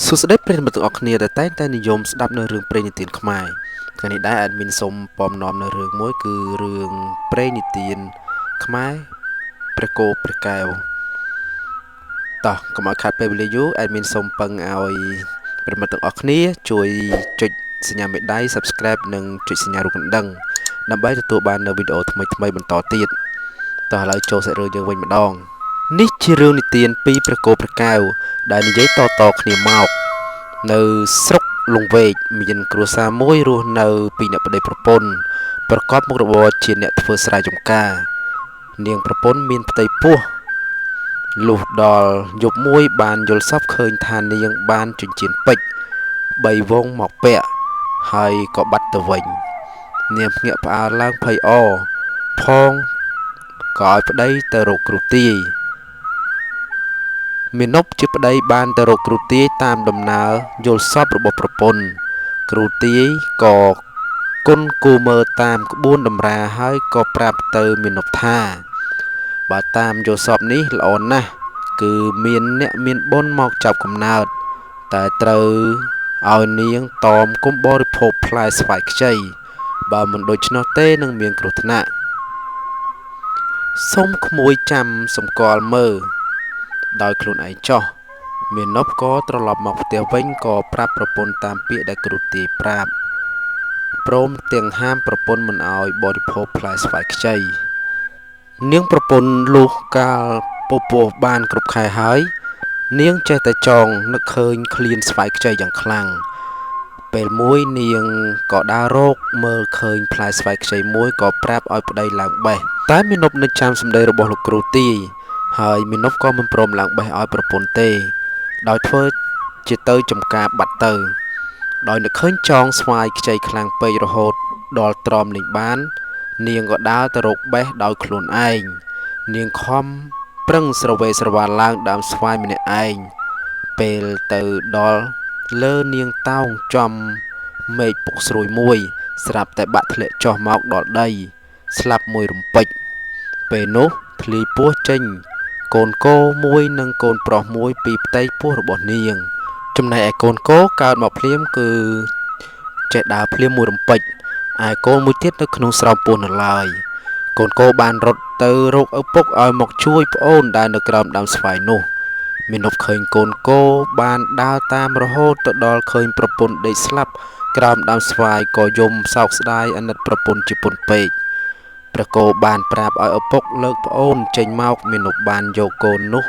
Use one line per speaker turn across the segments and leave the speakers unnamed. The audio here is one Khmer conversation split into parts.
សួស្តីប្រិយមិត្តទាំងអស់គ្នាដែលតែងនិយមស្ដាប់នៅរឿងព្រេងនិទានខ្មែរថ្ងៃនេះដែរadminសូមពំនាំនៅរឿងមួយគឺរឿងព្រេងនិទានខ្មែរព្រះគោព្រះកែវតោះកុំឲ្យខាតពេលវេលាយូរadminសូមពឹងឲ្យប្រិយមិត្តទាំងអស់គ្នាជួយចុចសញ្ញាមេដៃ Subscribe និងចុចសញ្ញារូបកណ្ដឹងដើម្បីទទួលបាននូវវីដេអូថ្មីៗបន្តទៀតតោះឥឡូវចូលសាច់រឿងយើងវិញម្ដងនេះជារឿងនិទានពីព្រះគោព្រះកែវដែលនិយាយតគ្នាមកនៅស្រុកលង្វែកមានគ្រួសារមួយរស់នៅពីរអ្នកប្តីប្រពន្ធប្រកបមុខរបរជាអ្នកធ្វើស្រែចម្ការនាងប្រពន្ធមានផ្ទៃពោះលុះដល់យប់មួយបានយល់សពឃើញថានាងបានចិញ្ចៀនពេជ្រ3វងមកពាក់ហើយក៏បាត់ទៅវិញនាងភ្ញាក់ផ្អើលឡើងភ័យអរផងក៏ឲ្យប្តីទៅរកគ្រូទាយមាណពជាប្តីបានទៅរកគ្រូទាយតាមដំណើរយល់សពរបស់ប្រពន្ធគ្រូទាយក៏គុណគូមើលតាមក្បួនតម្រាហើយក៏ប្រាប់ទៅមាណពថាបើតាមយល់សពនេះល្អណាស់គឺមានអ្នកមានបុណ្យមកចាប់កំណើតតែត្រូវឲ្យនាងតមគុំបរិភោគផ្លែស្វាយខ្ចីបើមិនដូច្នោះទេនឹងមានគ្រោះថ្នាក់សូមក្មួយចាំសម្គាល់មើលដោយខ្លួនឯងចោះមាណពក៏ត្រឡប់មកផ្ទះវិញក៏ប្រាប់ប្រពន្ធតាមពាក្យដែលគ្រូទាយប្រាប់ព្រមទាំងហាមប្រពន្ធមិនឲ្យបរិភោគផ្លែស្វាយខ្ចីនាងប្រពន្ធលុះកាលពពោះបានគ្រប់ខែហើយនាងចេះតែចងនឹកឃើញឃ្លានស្វាយខ្ចីយ៉ាងខ្លាំងពេលមួយនាងក៏ដើររកមើលឃើញផ្លែស្វាយខ្ចីមួយក៏ប្រាប់ឲ្យប្តីឡើងបេះតែមាណពនឹកចាំសម្ដីរបស់លោកគ្រូទាយហើយមាណពក៏មិនព្រមឡើងបេះឲ្យប្រពន្ធទេដោយធ្វើជាទៅចំការបាត់ទៅដោយនឹកឃើញចងស្វាយខ្ចីខ្លាំងពេករហូតដល់ទ្រាំលេងបាននាងក៏ដើរទៅរកបេះដោយខ្លួនឯងនាងខំប្រឹងស្រវេស្រវាឡើងដើមស្វាយម្នាក់ឯងពេលទៅដល់លើនាងតោងចំមេឃពុកស្រួយមួយស្រាប់តែបាក់ធ្លាក់ចុះមកដល់ដីស្លាប់មួយរំពេចពេលនោះធ្លាយពោះចេញកូនគោមួយនិងកូនប្រុសមួយពីផ្ទៃពោះរបស់នាងចំណែកឯកូនគោកើតមកភ្លាមគឺចេះដើរភ្លាមមួយរំពេចឯកូនមួយទៀតនៅក្នុងស្រោមពោះនៅឡើយកូនគោបានរត់ទៅរកឪពុកឲ្យមកជួយប្អូនដែលនៅក្រោមដើមស្វាយនោះមាណពឃើញកូនគោបានដើរតាមរហូតទៅដល់ឃើញប្រពន្ធដេកស្លាប់ក្រោមដើមស្វាយក៏យំសោកស្ដាយអាណិតប្រពន្ធជាពន់ពេកព្រះគោបានប្រាប់ឲ្យឪពុកលើកប្អូនចេញមកមាណពបានយកកូននោះ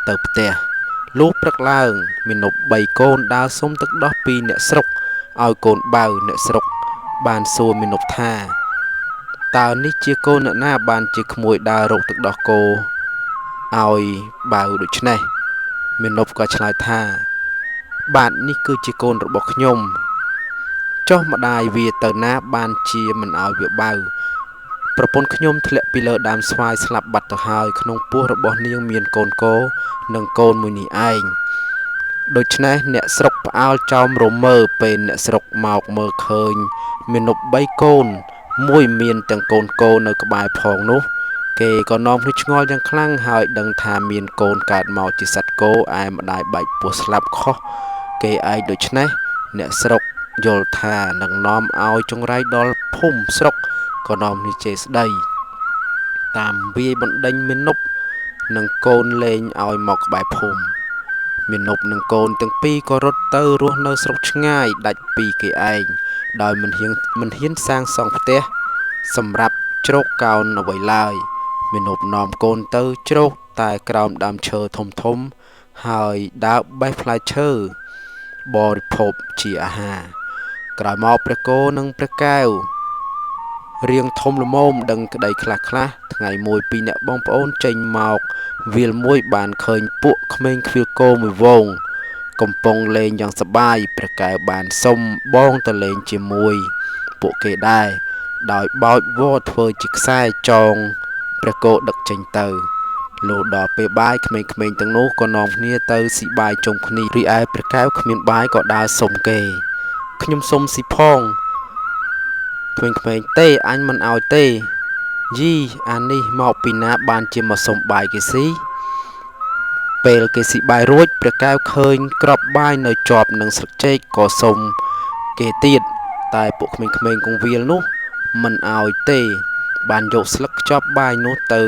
ទៅផ្ទះលុះព្រឹកឡើងមាណព3កូនដើរសុំទឹកដោះពីអ្នកស្រុកឲ្យកូនបៅអ្នកស្រុកបានសួរមាណពថាតើនេះជាកូនអ្នកណាបានជាក្មួយដើររកទឹកដោះគោឲ្យបៅដូច្នេះមាណពក៏ឆ្លើយថាបាទនេះគឺជាកូនរបស់ខ្ញុំចុះម្ដាយវាទៅណាបានជាមិនឲ្យវាបៅប្រពន្ធខ្ញុំធ្លាក់ពីលើដើមស្វាយស្លាប់បាត់ទៅហើយក្នុងពោះរបស់នាងមានកូនគោនិងកូនមួយនេះឯងដូច្នេះអ្នកស្រុកផ្អើលចោមរមើពេលអ្នកស្រុកមកមើលឃើញមាណព3កូនមួយមានទាំងកូនគោនៅក្បែរផងនោះគេក៏នាំគ្នាឆ្ងល់យ៉ាងខ្លាំងហើយដឹងថាមានកូនកើតមកជាសត្វគោឯម្ដាយបែកពោះស្លាប់ខុសគេឯងដូច្នេះអ្នកស្រុកយល់ថានឹងនាំឲ្យចង្រៃដល់ភូមិស្រុកក៏នាំគ្នាជេរស្ដីតាមវាយបណ្ដេញមាណពនិងកូនលេងឲ្យមកក្បែរភូមិមាណពនិងកូនទាំងពីរក៏រត់ទៅរស់នៅស្រុកឆ្ងាយដាច់ពីគេឯងដោយមិនហ៊ានសាងសង់ផ្ទះសម្រាប់ជ្រកកោនអ្វីឡើយមាណពនាំកូនទៅជ្រកតែក្រោមដើមឈើធំធំហើយដើរបេះផ្លែឈើបរិភោគជាអាហារក្រោយមកព្រះគោនិងព្រះកែវរៀងធំល្មមដឹងក្តីខ្លះថ្ងៃមួយពីរអ្នកបងប្អូនចេញមកវាលមួយបានឃើញពួកក្មេងខ្វៀលគោមួយវងកំពុងលេងយ៉ាងសប្បាយព្រះកែវបានសុំបងទៅលេងជាមួយពួកគេដែរដោយបោចវល្លិធ្វើជាខ្សែចងព្រះគោដឹកចេញទៅលុះដល់ពេលបាយក្មេងៗទាំងនោះក៏នាំគ្នាទៅស៊ីបាយជុំគ្នារីឯព្រះកែវគ្មានបាយក៏ដើរសុំគេខ្ញុំសុំស៊ីផងក្មេងៗទេអញមិនឲ្យទេយីអានេះមកពីណាបានជាមកសុំបាយគេស៊ីព ពេលគេស៊ីបាយរួចព្រះកែវឃើញក្របបាយនៅជាប់នឹងស្លឹកចេកក៏សុំគេទៀតតែពួកក្មេងៗគង្វាលនោះមិនឲ្យទេបានយកស្លឹកខ្ចប់បាយនោះទៅ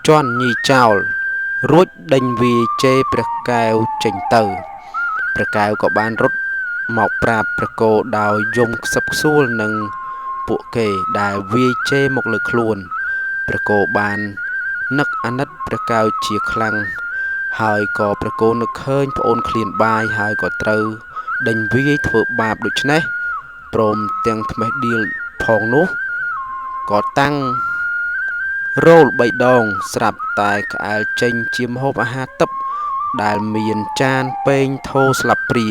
ជន់ញីចោលរួចដេញវាយជេរព្រះកែវចេញទៅព្រះកែវក៏បានរត់មកប្រាប់ព្រះគោដោយយំខ្សឹបខ្សួលនឹងពួកគេដែលវាយជេរមកលើខ្លួនព្រះគោបាននឹកអាណិតព្រះកែវជាខ្លាំងហើយក៏ព្រះគោនឹកឃើញប្អូនឃ្លានបាយហើយក៏ត្រូវដេញវាយធ្វើបាបដូច្នេះព្រមទាំងថ្មេះដៀលផងនោះក៏តាំងរោល3 ដងស្រាប់តែក្អែលចេញជាម្ហូបអាហារទឹកដែលមានចានពែងថូស្លាបព្រា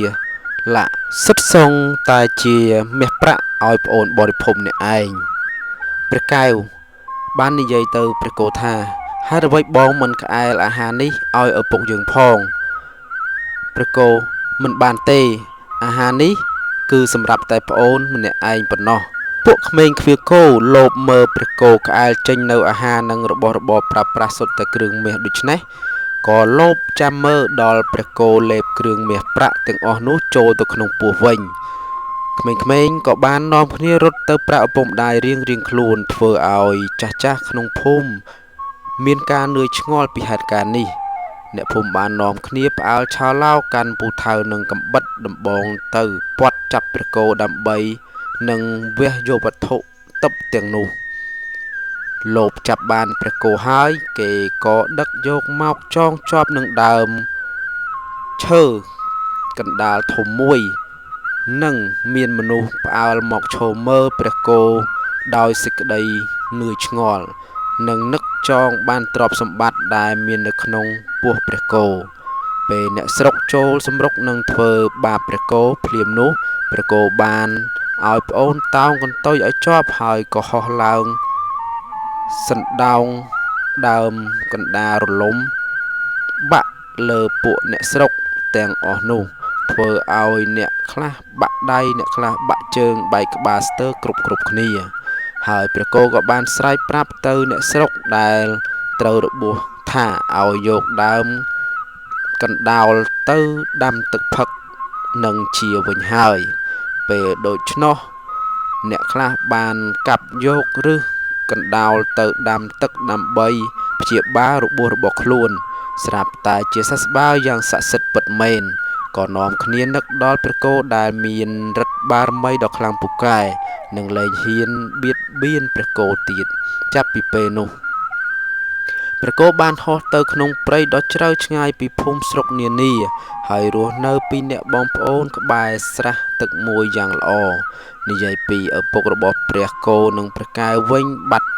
លាក់សិតសងតែជាមាសប្រាក់ឲ្យប្អូនបរិភោគអ្នកឯងព្រះកែវបាននិយាយទៅព្រះគោថាហេតុអ្វីបងមិនក្អែលអាហារនេះឲ្យឪពុកយើងផងព្រះគោមិនបានទេអាហារនេះគឺសម្រាប់តែប្អូនម្នាក់ឯងប៉ុណ្ណោះពួកក្មេងខ្វៀលគោលោបមើលព្រះគោក្អែលចេញនៅអាហារនិងរបស់របរប្រើប្រាស់សុទ្ធតែគ្រឿងមាសដូច្នេះក៏លោបចាំមើលដល់ព្រះគោលេបគ្រឿងមាសប្រាក់ទាំងអស់នោះចូលទៅក្នុងពោះវិញក្មេងៗក៏បាននាំគ្នារត់ទៅប្រាប់ឪពុកម្ដាយរៀងៗខ្លួនធ្វើឲ្យចាស់ៗក្នុងភូមិមានការនឿយឆ្ងល់ពីហេតុការណ៍នេះអ្នកភូមិបាននាំគ្នាផ្អើលឆោឡោកាន់ពូថៅនិងកំបិតដំបងទៅពាត់ចាប់ព្រះគោដើម្បីនឹងវះយកវត្ថុទិព្វទាំងនោះលោបចាប់បានព្រះគោហើយគេក៏ដឹកយកមកចងជាប់នឹងដើមឈើកណ្ដាលធំមួយនិងមានមនុស្សផ្អើលមកឈរមើលព្រះគោដោយសេចក្តីនឿយឆ្ងល់និងនឹកចងបានទ្រព្យសម្បត្តិដែលមាននៅក្នុងពោះព្រះគោពេលអ្នកស្រុកចូលសម្រុកនឹងធ្វើបាបព្រះគោភ្លាមនោះព្រះគោបានឲ្យប្អូនតោងកន្ទុយឲ្យជាប់ហើយក៏ហោះឡើងសណ្ដោងដើមកណ្ដាលរលំបាក់លើពួកអ្នកស្រុកទាំងអស់នោះធ្វើឲ្យអ្នកខ្លះបាក់ដៃអ្នកខ្លះបាក់ជើងបែកក្បាលស្ទើរគ្រប់គ្នាហើយព្រះគោក៏បានស្រែកប្រាប់ទៅអ្នកស្រុកដែលត្រូវរបួសថាឲ្យយកដើមកណ្ដោលទៅដាំទឹកផឹកនឹងជាវិញហើយពេលដូច្នោះអ្នកខ្លះបានកាប់យកឫសកណ្ដោលទៅដាំទឹកដើម្បីព្យាបាលរបួសរបស់ខ្លួនស្រាប់តែជាសះស្បើយយ៉ាងស័ក្តិសិទ្ធិពិតមែនក៏នាំគ្នានឹកដល់ព្រះគោដែលមានឫទ្ធិបារមីដ៏ខ្លាំងពូកែនិងលែងហ៊ានបៀតបៀនព្រះគោទៀតចាប់ពីពេលនោះព្រះគោបានហោះទៅក្នុងព្រៃដ៏ជ្រៅឆ្ងាយពីភូមិស្រុកនានាហើយរស់នៅពីអ្នកបងប្អូនក្បែរស្រះទឹកមួយយ៉ាងល្អនិយាយពីឪពុករបស់ព្រះគោនិងព្រះកែវវិញបាត់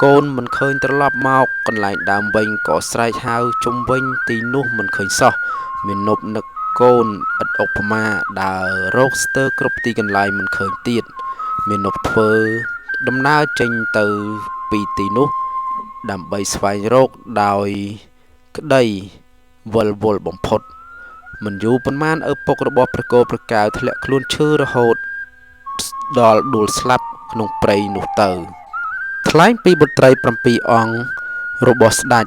កូនមិនឃើញត្រឡប់មកកន្លែងដើមវិញក៏ស្រែកហៅជុំវិញទីនោះមិនឃើញសោះមាននប់នឹកកូនឥតឧបមាដើររកស្ទើរគ្រប់ទីកន្លែងមិនឃើញទៀតមាននប់ធ្វើដំណើរចេញទៅពីទីនោះដើម្បីស្វែងរកដោយក្តីវិលវល់បំផុតមិនយូរប៉ុន្មានឪពុករបស់ព្រះគោព្រះកែវធ្លាក់ខ្លួនឈឺរហូតដល់ដួលស្លាប់ក្នុងព្រៃនោះទៅថ្លែងពីបុត្រី7អង្គរបស់ស្ដេច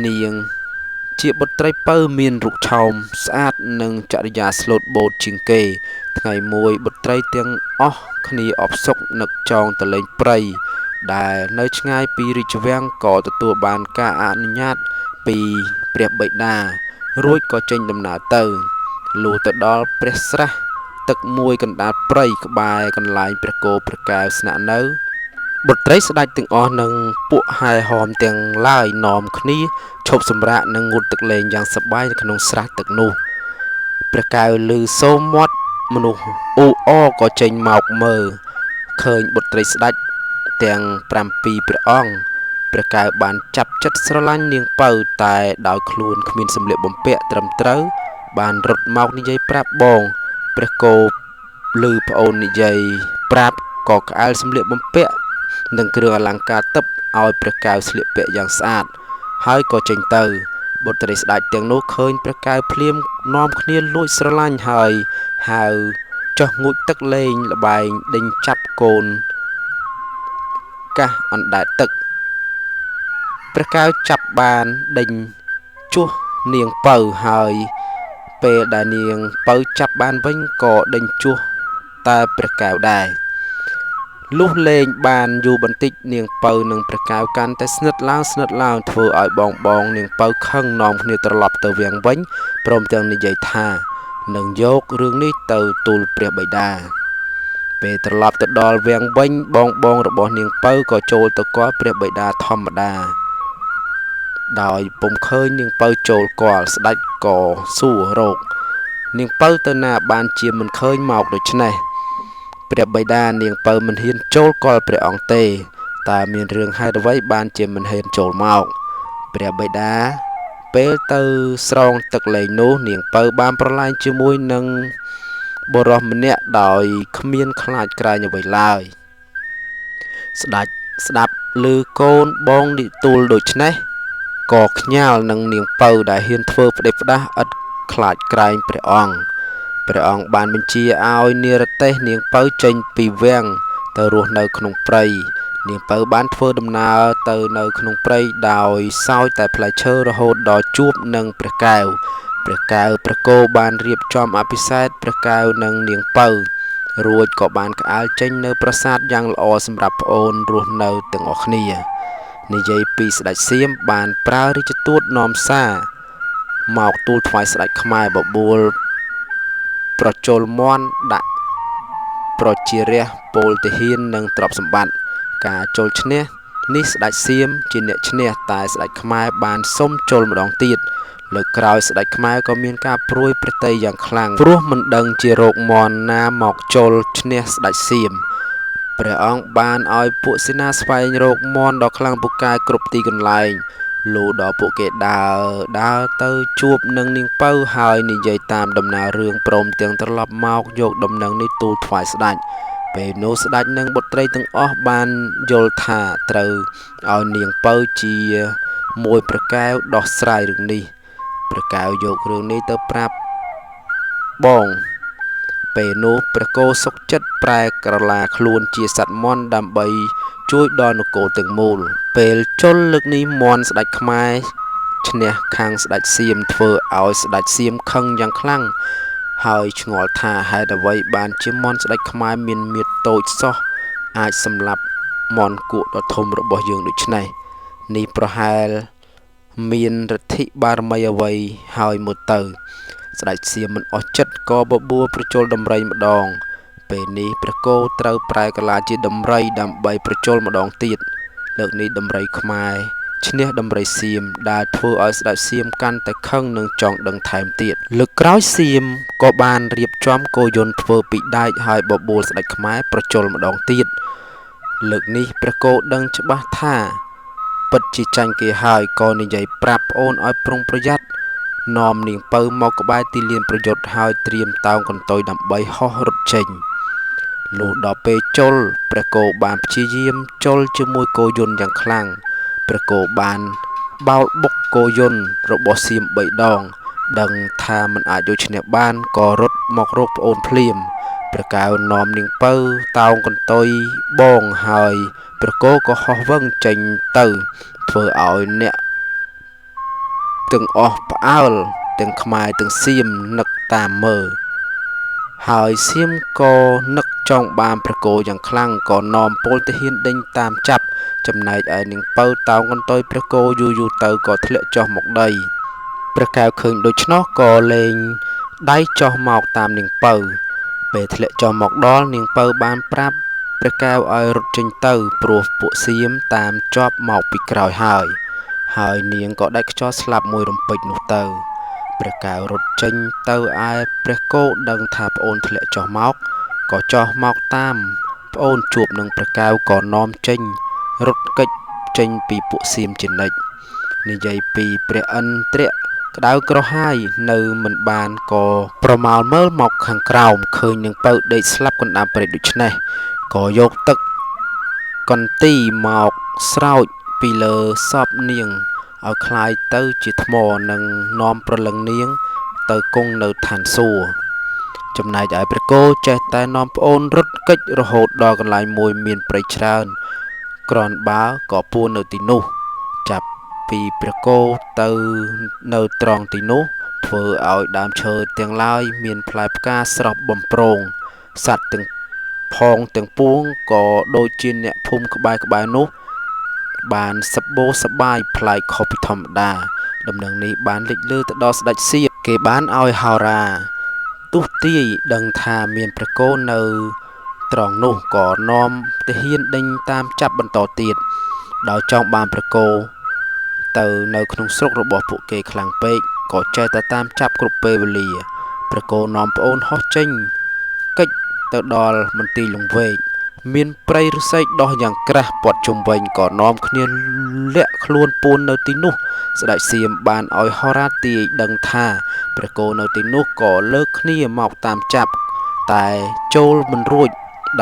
នាងជាបុត្រីពៅមានរូបឆោមស្អាតនិងចរិយាស្លូតបូតជាងគេថ្ងៃមួយបុត្រីទាំងអស់គ្នាអបសុកនឹកចង់ទៅលេងព្រៃដែលនៅឆ្ងាយពីរាជវាំងក៏ទទួលបានការអនុញ្ញាតពីព្រះបិតារួចក៏ចេញដំណើរទៅលុះទៅដល់ព្រះស្រះទឹកមួយកណ្ដាលព្រៃក្បែរកន្លែងព្រះគោព្រះកែវស្នាក់នៅបុត្រីស្ដេចទាំងអស់និងពួកហែហោមទាំងឡាយនាំគ្នាឈប់សម្រាកនិងងូតទឹកលេងយ៉ាងសប្បាយនៅក្នុងស្រះទឹកនោះព្រះកែវឮសូរមាត់មនុស្សអ៊ូអរក៏ចេញមកមើលឃើញបុត្រីស្ដេចទាំង7ព្រះអង្គព្រះកែវបានចាប់ចិត្តស្រឡាញ់នាងពៅតែដោយខ្លួនគ្មានសម្លៀកបំពាក់ត្រឹមត្រូវបានរត់មកនិយាយប្រាប់បងព្រះគោឮប្អូននិយាយប្រាប់ក៏ក្អែលសម្លៀកបំពាក់និងគ្រឿងអលង្ការទិព្វឲ្យព្រះកែវស្លៀកពាក់យ៉ាងស្អាតហើយក៏ចេញទៅបុត្រីស្ដេចទាំងនោះឃើញព្រះកែវភ្លាមនាំគ្នាលួចស្រឡាញ់ហើយហៅចុះងូតទឹកលេងល្បែងដេញចាប់កូនកាសអណ្ដែតទឹកព្រះកែវចាប់បានដេញជួស នាងពៅហើយពេលដែលនាងពៅចាប់បានវិញក៏ដេញជួសតែព្រះកែវដែរលុះលេងបានយូរបន្តិចនាងពៅនិងព្រះកែវកាន់តែស្និទ្ធឡើងធ្វើឲ្យបងនាងពៅខឹងនាំគ្នាត្រឡប់ទៅវាំងវិញព្រមទាំងនិយាយថានឹងយករឿងនេះទៅទូលព្រះបិតាពេលត្រឡប់ទៅដល់វាំងវិញបងរបស់នាងពៅក៏ចូលទៅគាល់ព្រះបិតាធម្មតាដោយពុំឃើញនាងពៅចូលគាល់ស្ដេចក៏សួររកនាងពៅទៅណាបានជាមិនឃើញមកដូច្នេះព្រះបិតានាងពៅមិនហ៊ានចូលគាល់ព្រះអង្គទេតើមានរឿងហេតុអ្វីបានជាមិនហ៊ានចូលមកព្រះបិតាពេលទៅស្រង់ទឹកលេងនោះនាងពៅបានប្រឡែងជាមួយនឹងបុរសម្នាក់ដោយគ្មានខ្លាចក្រែងអ្វីឡើយស្ដេចស្ដាប់ឮកូនបងនិទូលដូច្នេះក៏ខ្ញាល់នឹងនាងពៅដែលហ៊ានធ្វើផ្ដេសផ្ដាសឥតខ្លាចក្រែងព្រះអង្គបានបញ្ជាឲ្យនិរទេសនាងពៅចេញពីវាំងទៅរស់នៅក្នុងព្រៃនាងពៅបានធ្វើដំណើរទៅនៅក្នុងព្រៃដោយសោយតែផ្លែឈើរហូតដល់ជួបនឹងព្រះកែវព្រះគោបានរៀបចំអភិសេកព្រះកែវនិងនាងពៅរួចក៏បានក្អាលចេញនៅប្រាសាទយ៉ាងល្អសម្រាប់ប្អូនរស់នៅទាំងអស់គ្នានិយាយពីស្ដេចសៀមបានប្រើរាជទូតនាំសារមកទូលថ្វាយស្ដេចខ្មែរបបួលប្រជល់មន់ដាក់ប្រជារាស្ត្រពលទាហាននិងទ្រព្យសម្បត្តិការជល់ឈ្នះនេះស្ដេចសៀមជាអ្នកឈ្នះតែស្ដេចខ្មែរបានសុំជល់ម្ដងទៀតលើកក្រោយស្ដេចខ្មែរក៏មានការព្រួយព្រះទ័យយ៉ាងខ្លាំងព្រោះមិនដឹងជារោគមន់ណាមកជល់ឈ្នះស្ដេចសៀមព្រះអង្គបានឲ្យពួកសេនាស្វែងរកមន់ដ៏ខ្លាំងពូកែគ្រប់ទីកន្លែងលុះដល់ពួកគេដើរទៅជួបនឹងនាងពៅហើយនិយាយតាមដំណើររឿងព្រមទាំងត្រឡប់មកយកដំណឹងនេះទូលថ្វាយស្ដេចពេលនោះស្ដេចនិងបុត្រីទាំងអស់បានយល់ថាត្រូវឲ្យនាងពៅជាមួយព្រះកែវដោះស្រាយរឿងនេះព្រះកែវយករឿងនេះទៅប្រាប់បងពេលនោះព្រះគោសុខចិត្តប្រែក្រឡាខ្លួនជាសត្វមាន់ដើម្បីជួយដល់នគរទាំងមូលពេលជលលើកនេះមន់ស្ដេចខ្មែរឈ្នះខាងស្ដេចសៀមធ្វើឲ្យស្ដេចសៀមខឹងយ៉ាងខ្លាំងហើយឆ្ងល់ថាហេតុអ្វីបានជាមន់ស្ដេចខ្មែរមានមាឌតូចសោះអាចសម្លាប់មន់គក់ដ៏ធំរបស់យើងដូច្នេះនេះប្រហែលមានឫទ្ធិបារមីអ្វីហើយមើលទៅស្ដេចសៀមមិនអស់ចិត្តក៏បបួលប្រជល់ដំរីម្ដងពេលនេះព្រះគោត្រូវប្រែកាឡាជាដំរីដើម្បីប្រជល់ម្ដងទៀតលើកនេះដំរីខ្មែរឈ្នះដំរីសៀមដែលធ្វើឲ្យស្ដេចសៀមកាន់តែខឹងនិងចង់ដឹងថែមទៀតលើកក្រោយសៀមក៏បានរៀបចំគោយន្តធ្វើពីដែកឲ្យបបួលស្ដេចខ្មែរប្រជល់ម្ដងទៀតលើកនេះព្រះគោដឹងច្បាស់ថាពិតជាចាញ់គេហើយក៏និយាយប្រាប់ប្អូនឲ្យប្រុងប្រយ័ត្ននាំនាងពៅមកក្បែរទីលានប្រយុទ្ធហើយត្រៀមតោងកន្ទុយដើម្បីហោះរត់ចេញលុះដល់ពេលជល់ព្រះគោបានព្យាយាមជល់ជាមួយគោយន្តយ៉ាងខ្លាំងព្រះគោបានបោលបុកគោយន្តរបស់សៀម3ដងដឹងថាមិនអាចយកឈ្នះបានក៏រត់មករកប្អូនភ្លាមព្រះកែវនាំនាងពៅតោងកន្ទុយបងហើយព្រះគោក៏ហោះវឹងចេញទៅធ្វើឲ្យអ្នកទាំងអស់ផ្អើលទាំងខ្មែរទាំងសៀមនឹកតាមមើលហើយសៀមក៏នឹកចង់បានព្រះគោយ៉ាងខ្លាំងក៏នាំពលទាហានដេញតាមចាប់ចំណែកឯនាងពៅតោងកន្ទុយព្រះគោយូរទៅក៏ធ្លាក់ចុះមកដីព្រះកែវឃើញដូច្នោះក៏លែងដៃចុះមកតាមនាងពៅពេលធ្លាក់ចុះមកដល់នាងពៅបានប្រាប់ព្រះកែវឲ្យរត់ចេញទៅព្រោះពួកសៀមតាមជាប់មកពីក្រោយហើយនាងក៏ដាច់ខ្យល់ស្លាប់មួយរំពេចនោះទៅព្រះកែវរត់ចេញទៅឯព្រះគោដឹងថាប្អូនធ្លាក់ចុះមកក៏ចុះមកតាមប្អូនជួបនឹងព្រះកែវក៏នាំចេញរត់គេចចេញពីពួកសៀមជានិច្ចនិយាយពីព្រះឥន្ទ្រក្តៅក្រហាយនៅមិនបានក៏ប្រមាលមើលមកខាងក្រោមឃើញនឹងពៅដេកស្លាប់កណ្ដាលព្រៃដូច្នេះក៏យកទឹកកន្ទីមកស្រោចពីលើសពនាងឲ្យคล้ายទៅជាថ្មនិងនាំប្រលឹងនាងទៅគង់នៅឋានសួគ៌ចំណែកឯព្រះគោចេះតែនាំប្អូនរត់គេចរហូតដល់កន្លែងមួយមានព្រៃច្រើនក្រនបើក៏ពួននៅទីនោះចាប់ ពីព្រះគោទៅនៅត្រង់ទីនោះធ្វើឲ្យដើមឈើទាំងឡាយមានផ្លែផ្កាស្រស់បំព្រងសត្វទាំងពួងក៏ដូចជាអ្នកភូមិក្បែរនោះបានសប្បោសប្បាយប្លែកខុសពីធម្មតាដំណឹងនេះបានលេចលឺទៅដល់ស្ដេចសៀមគេបានឲ្យហោរាទស្សទាយដឹងថាមានព្រះគោនៅត្រង់នោះក៏នាំទាហានដេញតាមចាប់បន្តទៀតដោយចង់បានព្រះគោទៅនៅក្នុងស្រុករបស់ពួកគេខ្លាំងពេកក៏ចេះតែតាមចាប់គ្រប់ពេលវេលាព្រះគោនាំប្អូនហោះចេញកិច្ចទៅដល់មន្ទីរលង្វែកមានព្រៃឫស្សីដោះយ៉ាងក្រាស់ព័ទ្ធជុំវិញក៏នាំគ្នាលាក់ខ្លួនពួននៅទីនោះស្ដេចសៀមបានឲ្យហោរាទាយដឹងថាព្រះគោនៅទីនោះក៏លើកគ្នាមកតាមចាប់តែចូលមិនរួច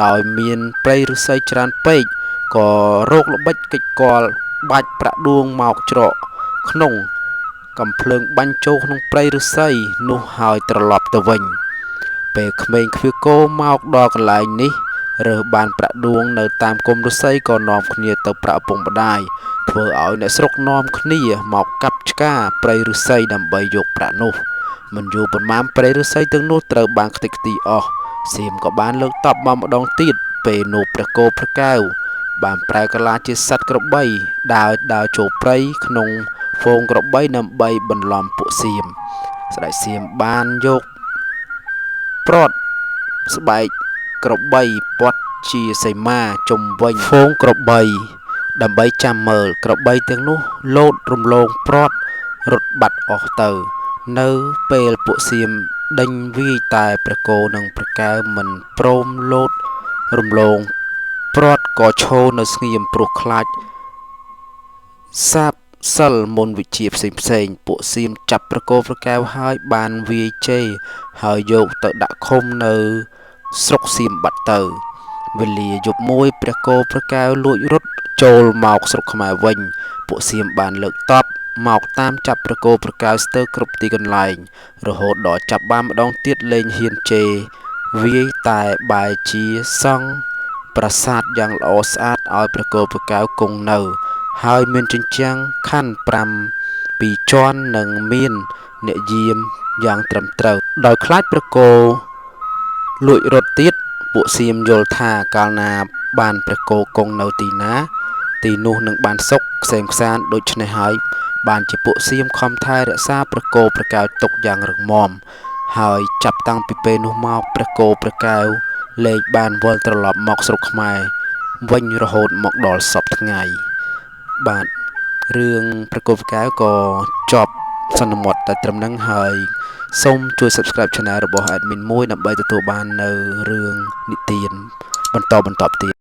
ដោយមានព្រៃឫស្សីច្រើនពេកក៏រោគល្បិចកិច្ចកលបាច់ប្រាក់ដួងមកច្រកក្នុងកំភ្លើងបាញ់ចូលក្នុងព្រៃឫស្សីនោះហើយត្រឡប់ទៅវិញពេលក្មេងខ្វៀគោមកដល់កន្លែងនេះរើសបានប្រាក់ដួងនៅតាមគុម្ពឫស្សីក៏នាំគ្នាទៅប្រាក់ឪពុកម្ដាយធ្វើឲ្យអ្នកស្រុកនាំគ្នាមកកាប់ឆ្ការព្រៃឫស្សីដើម្បីយកប្រាក់នោះមិនយូរប៉ុន្មានព្រៃឫស្សីទាំងនោះត្រូវបានខ្ទេចខ្ទីអស់សៀមក៏បានលើកតបមកម្ដងទៀតពេលនោះព្រះគោព្រះកែវបានប្រែកាឡាជាសត្វក្របីដើរចូលព្រៃក្នុងហ្វូងក្របីដើម្បីបន្លំពួកសៀមស្ដេចសៀមបានយកប្រត់ស្បែកក្របីព័ទ្ធជាសីមាជុំវិញហ្វូងក្របីដើម្បីចាំមើលក្របីទាំងនោះលោតរំលងប្រត់រត់បាត់អស់ទៅនៅពេលពួកសៀមដេញវាយតែព្រះគោនិងព្រះកែវមិនព្រមលោតរំលងប្រត់ក៏ឈរនៅស្ងៀមព្រោះខ្លាចសាបសិលមន្តវិជ្ជាផ្សេងពួកសៀមចាប់ព្រះគោព្រះកែវហើយបានវាយជេរហើយយកទៅដាក់ឃុំនៅស្រុកសៀមបាត់ទៅវេលាយប់មួយព្រះគោព្រះកែវលួចរត់ចូលមកស្រុកខ្មែរវិញពួកសៀមបានលើកតបមកតាមចាប់ព្រះគោព្រះកែវស្ទើរគ្រប់ទីកន្លែងរហូតដល់ចាប់បានម្ដងទៀតលែងហ៊ានជេរវាយតែបែរជាសង់ប្រាសាទយ៉ាងល្អស្អាតឲ្យព្រះគោព្រះកែវគង់នៅហើយមានជញ្ជាំងខណ្ឌ5ពីរជាន់និងមានអ្នកយាមយ៉ាងត្រឹមត្រូវដោយខ្លាចព្រះគោលួចរត់ទៀតពួកសៀមយល់ថាកាលណាបានព្រះគោគង់នៅទីណាទីនោះនឹងបានសុខក្សេមខ្សាន្តដូច្នេះហើយបានជាពួកសៀមខំថែរក្សាព្រះគោព្រះកែវទុកយ៉ាងរឹងមាំហើយចាប់តាំងពីពេលនោះមកព្រះគោព្រះកែវលែងបានវិលត្រឡប់មកស្រុកខ្មែរវិញរហូតមកដល់សព្វថ្ងៃបាទរឿងព្រះគោព្រះកែវក៏ចប់សន្មតតែត្រឹមហ្នឹងហើយសូមជួយ Subscribe Channel របស់ Admin មួយដើម្បីទទួលបាននៅរឿងនិទានបន្តទៀត